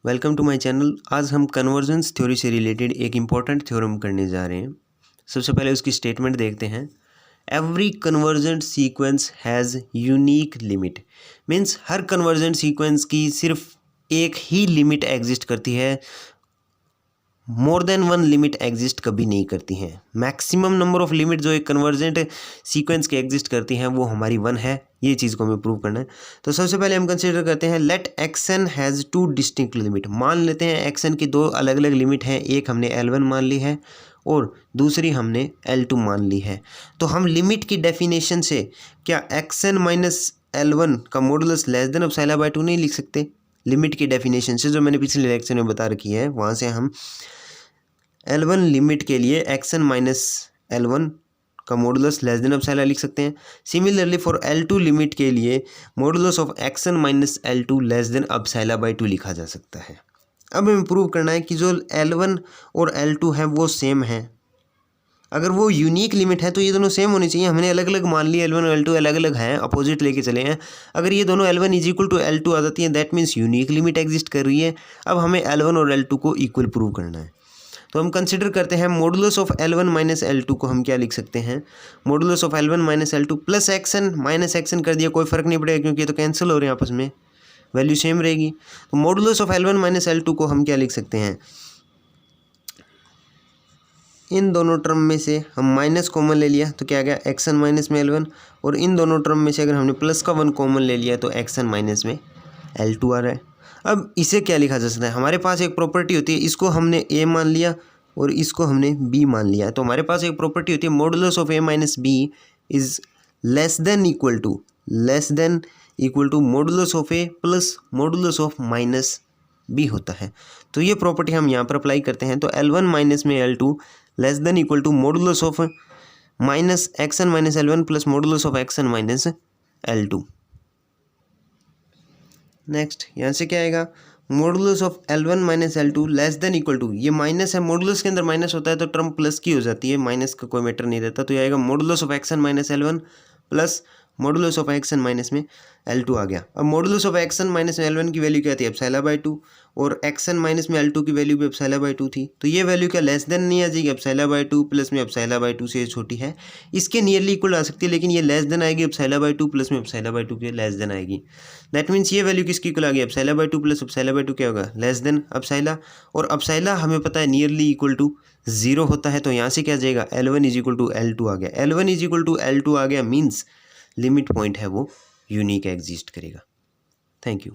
Welcome to my channel. आज हम convergence theory से रिलेटेड एक इम्पॉर्टेंट थ्योरम करने जा रहे हैं। सबसे पहले उसकी स्टेटमेंट देखते हैं। Every convergent sequence has unique limit. Means her convergent sequence की सिर्फ एक ही लिमिट एग्जिस्ट करती है, more than one limit exist कभी नहीं करती हैं। मैक्सिमम नंबर ऑफ लिमिट जो एक कन्वर्जेंट सीक्वेंस के एग्जिस्ट करती हैं वो हमारी वन है। ये चीज़ को हमें प्रूव करना है। तो सबसे पहले हम कंसीडर करते हैं let x n has two distinct limit. मान लेते हैं एक्स एन की दो अलग अलग लिमिट हैं, एक हमने L1 मान ली है और दूसरी हमने L2 मान ली है। तो हम लिमिट की डेफिनेशन से क्या एक्स एन माइनस L1 का modulus less than epsilon by 2 नहीं लिख सकते? लिमिट की डेफिनेशन से जो मैंने पिछले लेक्चर में बता रखी है वहाँ से हम L1 लिमिट के लिए एक्स एन माइनस L1 का मॉडुलस लेस देन एप्सिलॉन लिख सकते हैं। सिमिलरली फॉर L2 लिमिट के लिए modulus of x n minus L2 less than epsilon by 2 लिखा जा सकता है। अब हमें प्रूव करना है कि जो L1 और L2 है वो सेम है। अगर वो यूनिक लिमिट है तो ये दोनों सेम होनी चाहिए। हमने अलग अलग मान ली L1 और L2 अलग अलग हैं, अपोजिट लेके चले हैं। अगर ये दोनों L1 is equal to L2 आ जाती है that means unique limit exist कर रही है। अब हमें L1 और L2 को इक्वल प्रूव करना है। तो हम कंसिडर करते हैं modulus of L1 minus L2 को हम क्या लिख सकते हैं? Modulus of L1 minus L2 plus action minus action कर दिया, कोई फर्क नहीं पड़ेगा क्योंकि ये तो कैंसिल हो रहे हैं आपस में, वैल्यू सेम रहेगी। तो modulus of L1 minus L2 को हम क्या लिख सकते हैं? इन दोनों टर्म में से हम माइनस कॉमन ले लिया तो क्या आ गया? एक्सन माइनस में L1। और इन दोनों टर्म में से अगर हमने प्लस का 1 कॉमन ले लिया तो एक्सन माइनस में L2 आ रहा है। अब इसे क्या लिखा जा सकता है? हमारे पास एक प्रॉपर्टी होती है, इसको हमने A मान लिया और इसको हमने B मान लिया। तो हमारे पास एक प्रॉपर्टी होती है modulus of A minus B is less than equal to modulus of A plus modulus of minus B होता है। तो ये प्रॉपर्टी हम यहाँ पर अप्लाई करते हैं। तो L1 माइनस में L2 less than equal to modulus of minus x n minus L1 plus modulus of x n minus L2। Next यहाँ से क्या आएगा? Modulus of L1 minus L2 less than equal to, ये माइनस है, मॉडुलस के अंदर minus होता है तो टर्म प्लस की हो जाती है, माइनस का कोई मैटर नहीं रहता। तो ये आएगा modulus of x n minus L1 plus modulus of x n minus में L2 आ गया। अब मॉडुलस ऑफ एक्सन माइनस में L1 की वैल्यू क्या थी? एप्सिलॉन बाय 2 और एक्सन माइनस में L2 की वैल्यू भी एप्सिलॉन बाय 2 थी। तो ये वैल्यू क्या लेस देन नहीं आ जाएगी? एप्सिलॉन बाय 2 प्लस में एप्सिलॉन बाय 2 से ये छोटी है, इसके नियरली इक्वल आ सकती है, लेकिन ये लेस देन आएगी एप्सिलॉन बाय 2 प्लस में एप्सिलॉन बाय 2 के लेस देन आएगी। दैट मीन्स ये वैल्यू किसकी इक्वल आ गई? Epsilon by 2 plus epsilon by 2 क्या होगा? Less than epsilon. और एप्सिलॉन हमें पता है नियरली इक्वल टू 0 होता है। तो यहाँ से क्या जाएगा? L1 is equal to L2 आ गया। L1 is equal to L2 आ गया मीन्स लिमिट पॉइंट है वो यूनिक एग्जिस्ट करेगा। Thank you.